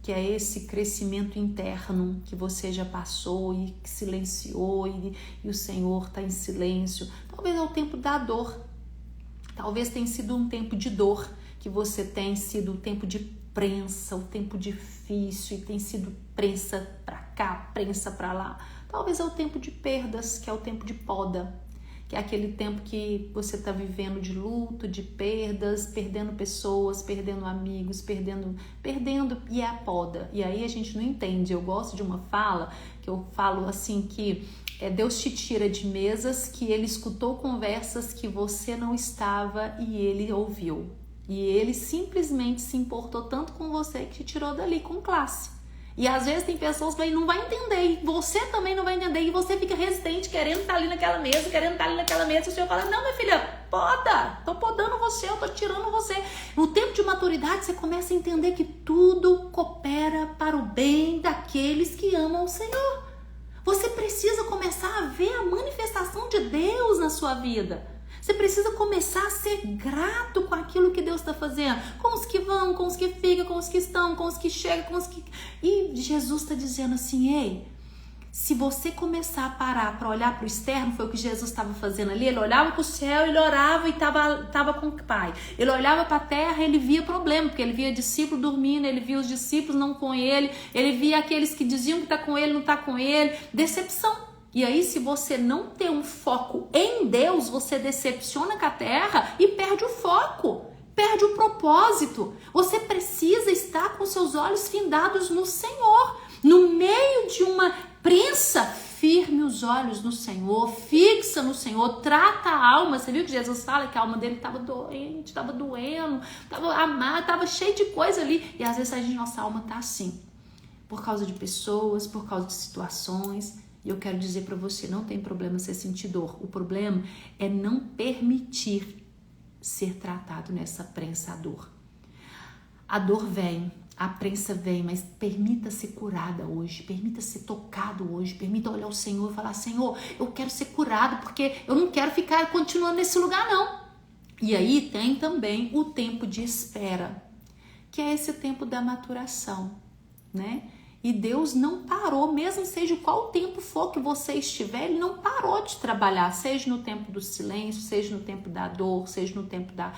que é esse crescimento interno que você já passou e que silenciou e o Senhor está em silêncio. Talvez é o tempo da dor. Talvez tenha sido um tempo de dor, que você tem sido o tempo de prensa, o tempo difícil, e tem sido prensa para cá, prensa para lá. Talvez é o tempo de perdas, que é o tempo de poda, que é aquele tempo que você está vivendo de luto, de perdas, perdendo pessoas, perdendo amigos, perdendo, e é a poda. E aí a gente não entende. Eu gosto de uma fala, que eu falo assim que Deus te tira de mesas que ele escutou conversas que você não estava e ele ouviu. E ele simplesmente se importou tanto com você que te tirou dali com classe. E às vezes tem pessoas que não vai entender, e você também não vai entender, e você fica resistente, querendo estar ali naquela mesa, e o Senhor fala: não, minha filha, poda, tô podando você, eu tô tirando você. No tempo de maturidade, você começa a entender que tudo coopera para o bem daqueles que amam o Senhor. Você precisa começar a ver a manifestação de Deus na sua vida. Você precisa começar a ser grato com aquilo que Deus está fazendo. Com os que vão, com os que ficam, com os que estão, com os que chegam, com os que... E Jesus está dizendo assim: ei, se você começar a parar para olhar para o externo, foi o que Jesus estava fazendo ali. Ele olhava para o céu, ele orava e estava com o Pai. Ele olhava para a terra, ele via problema, porque ele via discípulo dormindo, ele via os discípulos não com ele via aqueles que diziam que está com ele, não está com ele. Decepção. E aí, se você não tem um foco em Deus, você decepciona com a terra e perde o foco, perde o propósito. Você precisa estar com seus olhos findados no Senhor. No meio de uma prensa, firme os olhos no Senhor, fixa no Senhor, trata a alma. Você viu que Jesus fala que a alma dele estava doente, estava doendo, estava amada, estava cheia de coisa ali. E às vezes nossa alma está assim, por causa de pessoas, por causa de situações. E eu quero dizer para você, não tem problema você sentir dor. O problema é não permitir ser tratado nessa prensa, a dor. A dor vem, a prensa vem, mas permita ser curada hoje, permita ser tocado hoje, permita olhar o Senhor e falar: Senhor, eu quero ser curado, porque eu não quero ficar continuando nesse lugar, não. E aí tem também o tempo de espera, que é esse tempo da maturação, né? E Deus não parou, mesmo seja qual tempo for que você estiver, Ele não parou de trabalhar, seja no tempo do silêncio, seja no tempo da dor, seja no tempo da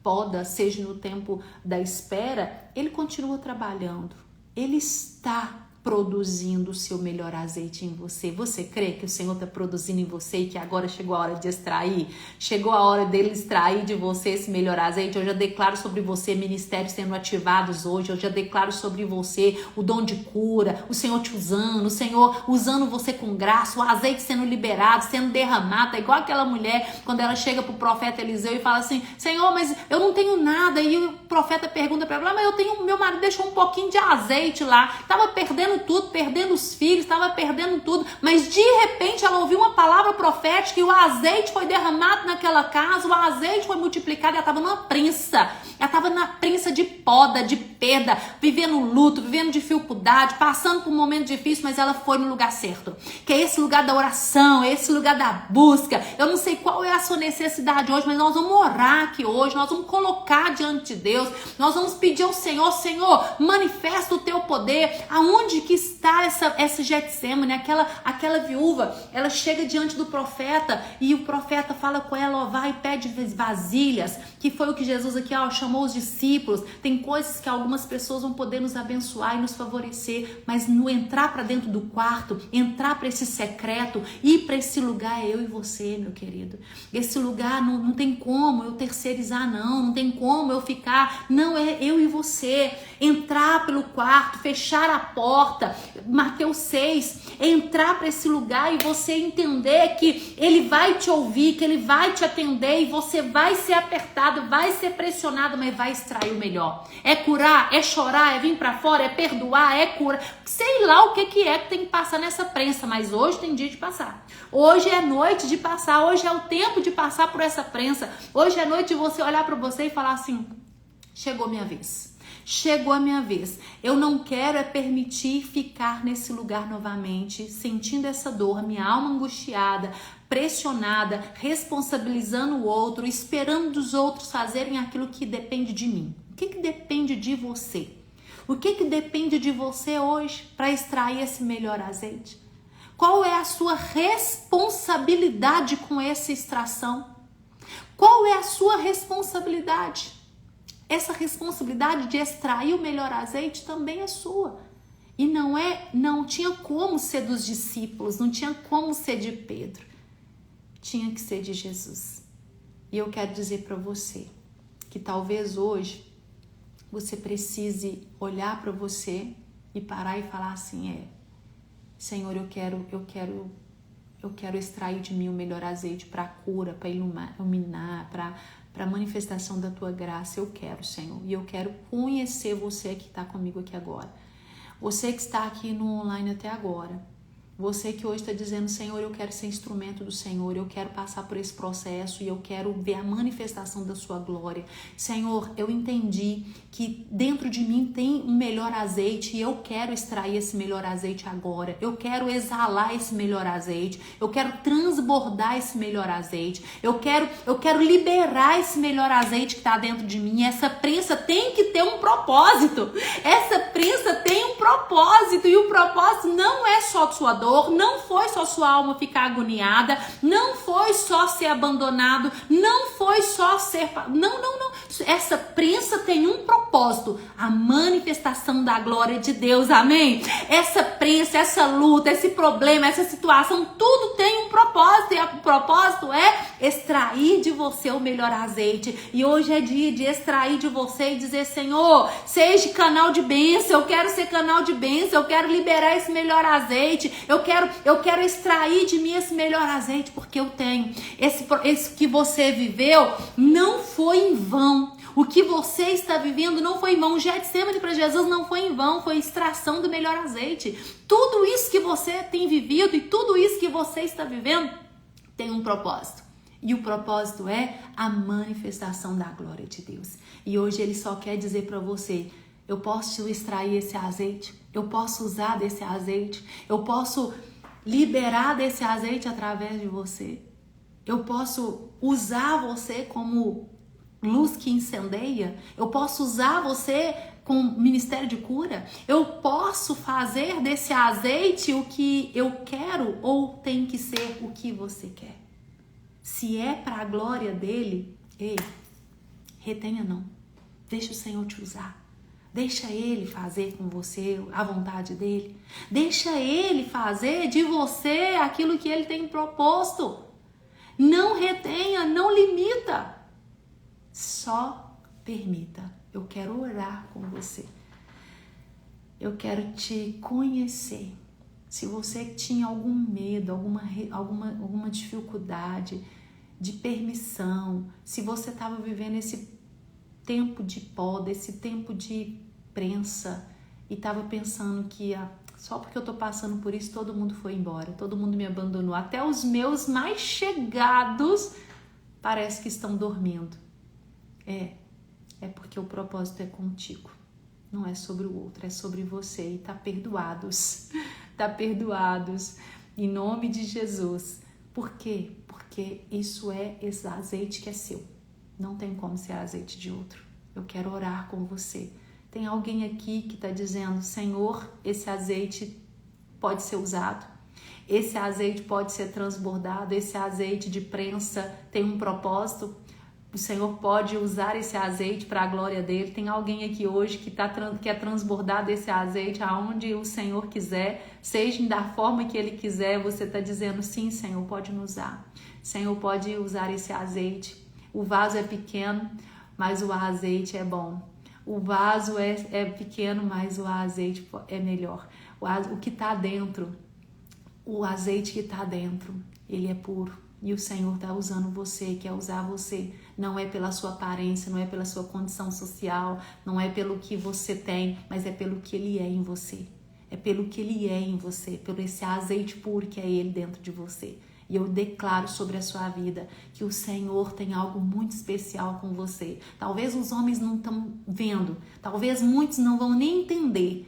poda, seja no tempo da espera. Ele continua trabalhando, Ele está produzindo o seu melhor azeite em você. Você crê que o Senhor está produzindo em você e que agora chegou a hora de extrair? Chegou a hora dele extrair de você esse melhor azeite? Eu já declaro sobre você ministérios sendo ativados hoje. Eu já declaro sobre você o dom de cura, o Senhor te usando, o Senhor usando você com graça, o azeite sendo liberado, sendo derramado. É igual aquela mulher quando ela chega para o profeta Eliseu e fala assim: Senhor, mas eu não tenho nada. E o profeta pergunta para ela: mas eu tenho, meu marido deixou um pouquinho de azeite lá, estava perdendo perdendo tudo, perdendo os filhos, estava perdendo tudo, mas de repente ela ouviu uma palavra profética e o azeite foi derramado naquela casa, o azeite foi multiplicado e ela estava numa prensa, ela estava na prensa de poda, de perda, vivendo luto, vivendo dificuldade, passando por um momento difícil, mas ela foi no lugar certo, que é esse lugar da oração, é esse lugar da busca. Eu não sei qual é a sua necessidade hoje, mas nós vamos orar aqui hoje, nós vamos colocar diante de Deus, nós vamos pedir ao Senhor, Senhor, manifesta o teu poder. Aonde que está essa Getsemane, aquela viúva? Ela chega diante do profeta e o profeta fala com ela, ó, vai e pede vasilhas, que foi o que Jesus aqui, ó, chamou os discípulos. Tem coisas que algumas pessoas vão poder nos abençoar e nos favorecer, mas no entrar para dentro do quarto, entrar para esse secreto, ir para esse lugar é eu e você, meu querido. Esse lugar não tem como eu terceirizar, não tem como eu ficar, não, é eu e você. Entrar pelo quarto, fechar a porta, Mateus 6, entrar para esse lugar e você entender que ele vai te ouvir, que ele vai te atender e você vai ser apertado, vai ser pressionado, mas vai extrair o melhor. É curar, é chorar, é vir para fora, é perdoar, é curar, sei lá o que é que tem que passar nessa prensa, mas hoje tem dia de passar. Hoje é noite de passar, hoje é o tempo de passar por essa prensa. Hoje é noite de você olhar para você e falar assim, chegou minha vez. Chegou a minha vez. Eu não quero é permitir ficar nesse lugar novamente, sentindo essa dor, minha alma angustiada, pressionada, responsabilizando o outro, esperando dos outros fazerem aquilo que depende de mim. O que depende de você? O que depende de você hoje para extrair esse melhor azeite? Qual é a sua responsabilidade com essa extração? Qual é a sua responsabilidade? Essa responsabilidade de extrair o melhor azeite também é sua. E não tinha como ser dos discípulos, não tinha como ser de Pedro. Tinha que ser de Jesus. E eu quero dizer para você que talvez hoje você precise olhar para você e parar e falar assim, Senhor, eu quero extrair de mim o melhor azeite para a cura, para iluminar, para a manifestação da tua graça. Eu quero, Senhor, e eu quero conhecer você que está comigo aqui agora. Você que está aqui no online até agora. Você que hoje está dizendo, Senhor, eu quero ser instrumento do Senhor, eu quero passar por esse processo e eu quero ver a manifestação da sua glória. Senhor, eu entendi que dentro de mim tem um melhor azeite e eu quero extrair esse melhor azeite agora. Eu quero exalar esse melhor azeite, eu quero transbordar esse melhor azeite, eu quero liberar esse melhor azeite que está dentro de mim. Essa prensa tem que ter um propósito. Essa prensa tem um propósito e o propósito não é só de sua dor, não foi só sua alma ficar agoniada, não foi só ser abandonado, não foi só ser... Não. Essa prensa tem um propósito, a manifestação da glória de Deus, amém? Essa prensa, essa luta, esse problema, essa situação, tudo tem um propósito, e o propósito é extrair de você o melhor azeite. E hoje é dia de extrair de você e dizer, Senhor, seja canal de bênção, eu quero ser canal de bênção, eu quero liberar esse melhor azeite, eu quero extrair de mim esse melhor azeite, porque eu tenho. Esse que você viveu não foi em vão. O que você está vivendo não foi em vão. O Getsemane para Jesus não foi em vão, foi extração do melhor azeite. Tudo isso que você tem vivido e tudo isso que você está vivendo tem um propósito. E o propósito é a manifestação da glória de Deus. E hoje ele só quer dizer para você, eu posso extrair esse azeite, eu posso usar desse azeite, eu posso liberar desse azeite através de você. Eu posso usar você como luz que incendeia, eu posso usar você com ministério de cura, eu posso fazer desse azeite o que eu quero ou tem que ser o que você quer. Se é para a glória dele, retenha não. Deixa o Senhor te usar. Deixa ele fazer com você a vontade dele. Deixa ele fazer de você aquilo que ele tem proposto. Não retenha, não limita. Só permita. Eu quero orar com você. Eu quero te conhecer. Se você tinha algum medo, alguma dificuldade de permissão, se você estava vivendo esse tempo de poda, esse tempo de prensa e estava pensando que só porque eu tô passando por isso, todo mundo foi embora, todo mundo me abandonou. Até os meus mais chegados parece que estão dormindo. É porque o propósito é contigo. Não é sobre o outro, é sobre você. E tá perdoados. Tá perdoados. Em nome de Jesus. Por quê? Porque isso é esse azeite que é seu. Não tem como ser azeite de outro. Eu quero orar com você. Tem alguém aqui que está dizendo, Senhor, esse azeite pode ser usado. Esse azeite pode ser transbordado. Esse azeite de prensa tem um propósito. O Senhor pode usar esse azeite para a glória dele. Tem alguém aqui hoje que quer transbordar desse azeite aonde o Senhor quiser, seja da forma que Ele quiser. Você está dizendo, sim, Senhor, pode nos usar. Senhor, pode usar esse azeite. O vaso é pequeno, mas o azeite é bom. O vaso é pequeno, mas o azeite é melhor. O que está dentro, o azeite que está dentro, ele é puro. E o Senhor está usando você, quer usar você. Não é pela sua aparência, não é pela sua condição social, não é pelo que você tem, mas é pelo que Ele é em você. É pelo que Ele é em você, pelo esse azeite puro que é Ele dentro de você. E eu declaro sobre a sua vida que o Senhor tem algo muito especial com você. Talvez os homens não estão vendo, talvez muitos não vão nem entender.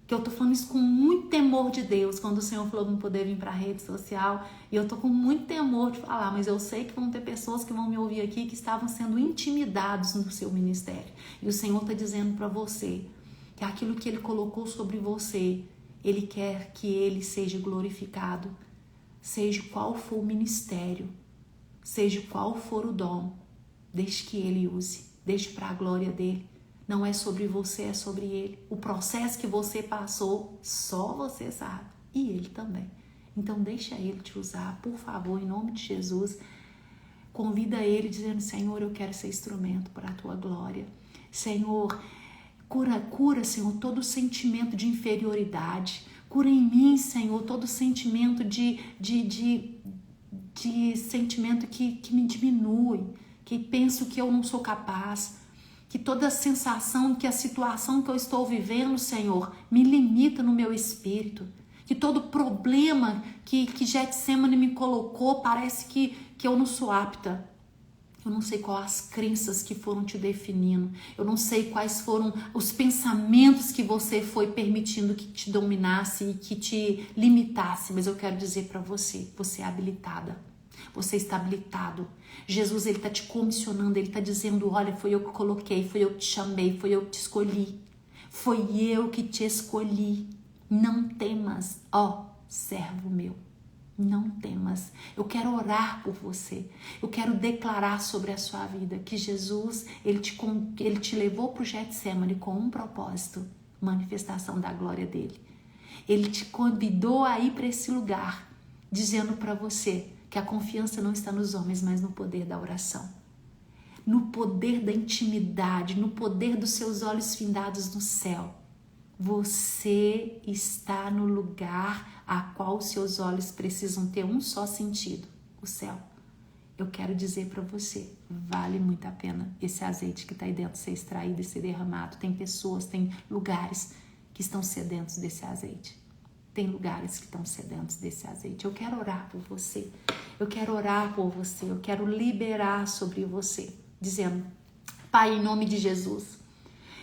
Que eu tô falando isso com muito temor de Deus, quando o Senhor falou não poder vir para a rede social, e eu tô com muito temor de falar, mas eu sei que vão ter pessoas que vão me ouvir aqui que estavam sendo intimidados no seu ministério. E o Senhor tá dizendo para você que aquilo que Ele colocou sobre você, Ele quer que Ele seja glorificado, seja qual for o ministério, seja qual for o dom, deixe que Ele use, deixe para a glória dEle. Não é sobre você, é sobre Ele. O processo que você passou, só você sabe. E Ele também. Então deixa Ele te usar, por favor, em nome de Jesus. Convida Ele dizendo, Senhor, eu quero ser instrumento para a Tua glória. Senhor, cura, Senhor, todo sentimento de inferioridade. Cura em mim, Senhor, todo sentimento de sentimento que me diminui, que penso que eu não sou capaz. Que toda a sensação, que a situação que eu estou vivendo, Senhor, me limita no meu espírito. Que todo problema que Getsemane me colocou, parece que eu não sou apta. Eu não sei quais as crenças que foram te definindo. Eu não sei quais foram os pensamentos que você foi permitindo que te dominasse e que te limitasse. Mas eu quero dizer para você, você é habilitada. Você está habilitado. Jesus, Ele está te comissionando, Ele está dizendo, olha, foi eu que coloquei, foi eu que te chamei, foi eu que te escolhi. Foi eu que te escolhi. Não temas, ó, servo meu. Não temas. Eu quero orar por você. Eu quero declarar sobre a sua vida que Jesus, Ele te levou para o Getsemane com um propósito, manifestação da glória dEle. Ele te convidou a ir para esse lugar, dizendo para você que a confiança não está nos homens, mas no poder da oração. No poder da intimidade, no poder dos seus olhos findados no céu. Você está no lugar a qual os seus olhos precisam ter um só sentido, o céu. Eu quero dizer para você, vale muito a pena esse azeite que está aí dentro ser extraído e ser derramado. Tem pessoas, tem lugares que estão sedentos desse azeite. Tem lugares que estão sedentos desse azeite. Eu quero orar por você. Eu quero orar por você. Eu quero liberar sobre você. Dizendo, Pai, em nome de Jesus.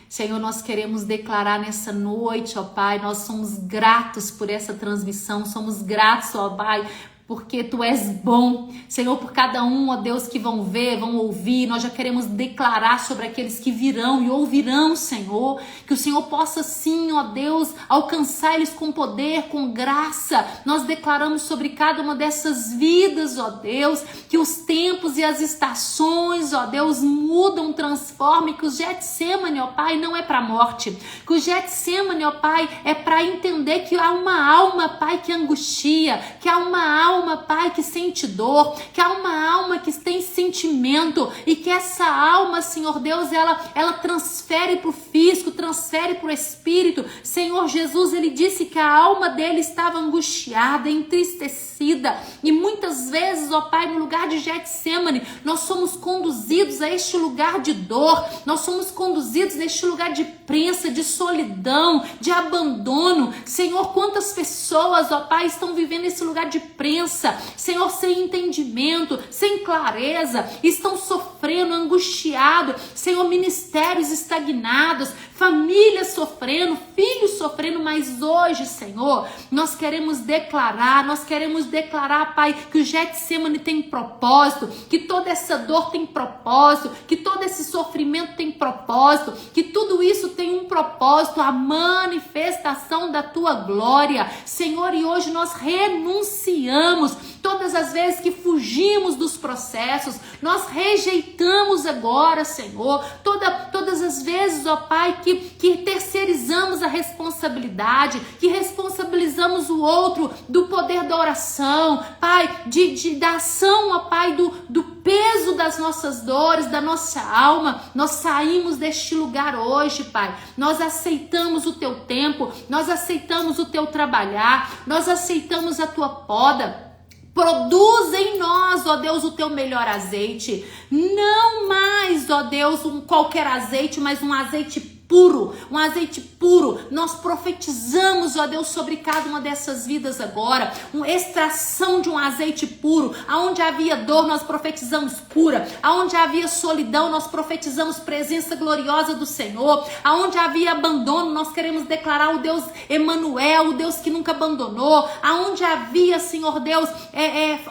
Senhor, nós queremos declarar nessa noite, ó Pai. Nós somos gratos por essa transmissão. Somos gratos, ó Pai, porque Tu és bom. Senhor, por cada um, ó Deus, que vão ver, vão ouvir, nós já queremos declarar sobre aqueles que virão e ouvirão, Senhor, que o Senhor possa sim, ó Deus, alcançar eles com poder, com graça. Nós declaramos sobre cada uma dessas vidas, ó Deus, que os tempos e as estações, ó Deus, mudam, transformam, e que o Getsemane, ó Pai, não é para a morte, que o Getsemane, ó Pai, é para entender que há uma alma, Pai, que angustia, que há uma alma, alma, Pai, que sente dor, que há uma alma que tem sentimento e que essa alma, Senhor Deus, ela transfere para o físico, transfere para o espírito. Senhor Jesus, ele disse que a alma dele estava angustiada, entristecida, e muitas vezes, ó Pai, no lugar de Getsemane, nós somos conduzidos a este lugar de dor, nós somos conduzidos a este lugar de prensa, de solidão, de abandono. Senhor, quantas pessoas, ó Pai, estão vivendo esse lugar de prensa, Senhor, sem entendimento, sem clareza, estão sofrendo, angustiados, Senhor, ministérios estagnados, famílias sofrendo, filhos sofrendo, mas hoje, Senhor, nós queremos declarar, Pai, que o Getsemane tem propósito, que toda essa dor tem propósito, que todo esse sofrimento tem propósito, que tudo isso tem um propósito, a manifestação da tua glória, Senhor, e hoje nós renunciamos todas as vezes que fugimos dos processos, nós rejeitamos agora, Senhor, todas as vezes, ó Pai, que terceirizamos a responsabilidade, que responsabilizamos o outro do poder da oração, Pai, da ação, ó Pai, do peso das nossas dores, da nossa alma. Nós saímos deste lugar hoje, Pai, nós aceitamos o teu tempo, nós aceitamos o teu trabalhar, nós aceitamos a tua poda. Produz em nós, ó Deus, o teu melhor azeite. Não mais, ó Deus, qualquer azeite, mas um azeite puro, um azeite puro. Nós profetizamos, ó Deus, sobre cada uma dessas vidas agora, uma extração de um azeite puro. Aonde havia dor, nós profetizamos cura. Aonde havia solidão, nós profetizamos presença gloriosa do Senhor. Aonde havia abandono, nós queremos declarar o Deus Emanuel, o Deus que nunca abandonou. Aonde havia, Senhor Deus,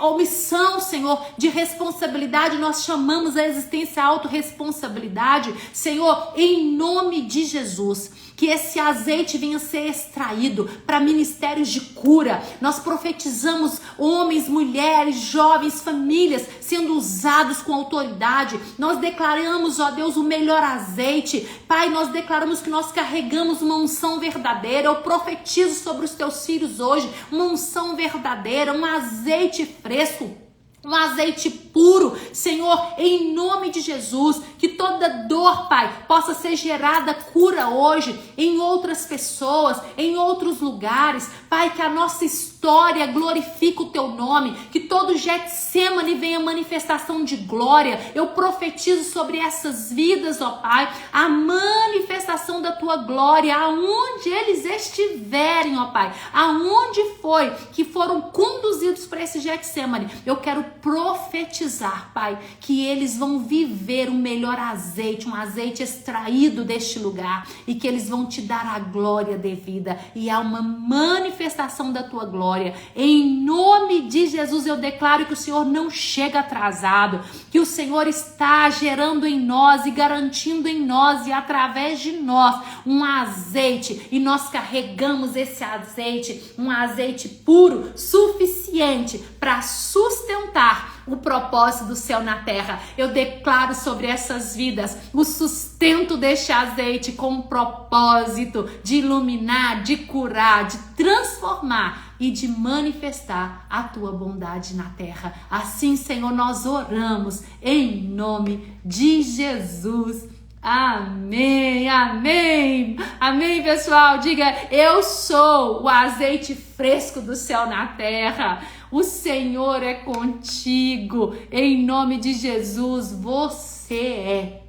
omissão, Senhor, de responsabilidade, nós chamamos a existência a autorresponsabilidade. Senhor, em nome de Jesus, que esse azeite venha ser extraído para ministérios de cura. Nós profetizamos homens, mulheres, jovens, famílias sendo usados com autoridade. Nós declaramos, ó Deus, o melhor azeite. Pai, nós declaramos que nós carregamos uma unção verdadeira. Eu profetizo sobre os teus filhos hoje uma unção verdadeira, um azeite fresco, um azeite puro, Senhor, em nome de Jesus, que toda dor, Pai, possa ser gerada cura hoje em outras pessoas, em outros lugares, Pai, que a nossa história glorifique o teu nome, que todo Getsemane venha manifestação de glória. Eu profetizo sobre essas vidas, ó Pai, a manifestação da tua glória, aonde eles estiverem, ó Pai, aonde foi que foram conduzidos para esse Getsemane, eu quero profetizar, Pai, que eles vão viver o melhor azeite, um azeite extraído deste lugar, e que eles vão te dar a glória devida, e há uma manifestação da tua glória. Em nome de Jesus, eu declaro que o Senhor não chega atrasado, que o Senhor está gerando em nós e garantindo em nós e através de nós um azeite, e nós carregamos esse azeite, um azeite puro, suficiente para sustentar o propósito do céu na terra. Eu declaro sobre essas vidas o sustento deste azeite com o propósito de iluminar, de curar, de transformar e de manifestar a tua bondade na terra. Assim, Senhor, nós oramos em nome de Jesus. Amém, amém, amém, pessoal. Diga: eu sou o azeite fresco do céu na terra. O Senhor é contigo. Em nome de Jesus, você é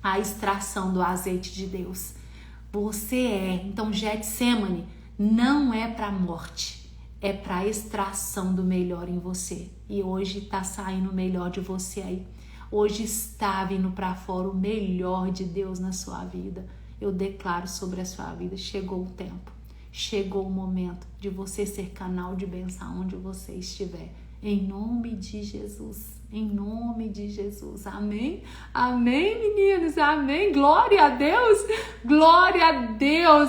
a extração do azeite de Deus. Você é. Então, Getsemane não é para a morte, é para a extração do melhor em você. E hoje está saindo o melhor de você aí. Hoje está vindo para fora o melhor de Deus na sua vida. Eu declaro sobre a sua vida, chegou o tempo, chegou o momento de você ser canal de bênção onde você estiver. Em nome de Jesus, em nome de Jesus, amém? Amém, meninos, amém, glória a Deus,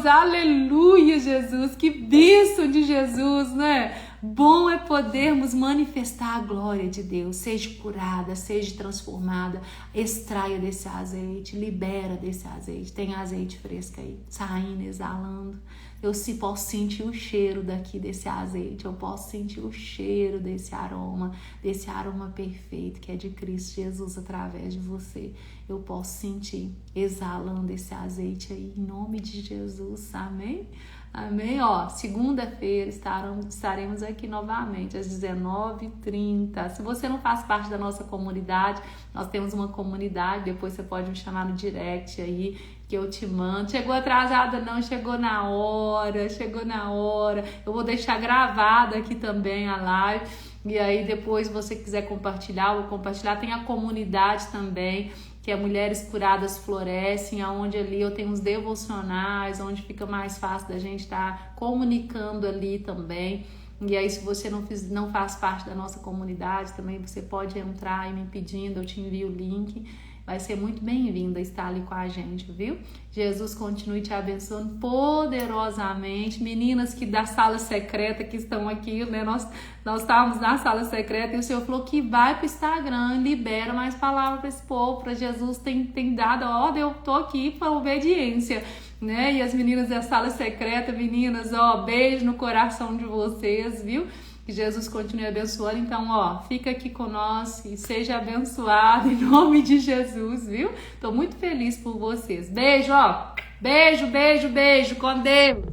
aleluia, Jesus, que bênção de Jesus, né? Bom é podermos manifestar a glória de Deus. Seja curada, seja transformada. Extraia desse azeite, libera desse azeite. Tem azeite fresco aí, saindo, exalando. posso sentir o cheiro daqui desse azeite, eu posso sentir o cheiro desse aroma perfeito que é de Cristo Jesus através de você. Eu posso sentir exalando esse azeite aí, em nome de Jesus, amém? Amém? Ó, segunda-feira estaremos aqui novamente às 19h30. Se você não faz parte da nossa comunidade, nós temos uma comunidade, depois você pode me chamar no direct aí, que eu te mando. Chegou atrasada não, chegou na hora. Eu vou deixar gravada aqui também a live. E aí depois, se você quiser compartilhar, eu vou compartilhar. Tem a comunidade também, que é Mulheres Curadas Florescem, onde ali eu tenho uns devocionais, onde fica mais fácil da gente estar comunicando ali também. E aí, se você não faz parte da nossa comunidade, também você pode entrar e me pedindo, eu te envio o link. Vai ser muito bem-vinda estar ali com a gente, viu? Jesus continue te abençoando poderosamente. Meninas que da sala secreta que estão aqui, né? Nós estávamos na sala secreta e o Senhor falou que vai para o Instagram, libera mais palavras para esse povo, para Jesus tem dado a ordem, eu tô aqui para obediência, né? E as meninas da sala secreta, meninas, ó, beijo no coração de vocês, viu? Que Jesus continue abençoando. Então, ó, fica aqui com nós e seja abençoado em nome de Jesus, viu? Tô muito feliz por vocês. Beijo, ó. Beijo, beijo, beijo. Com Deus.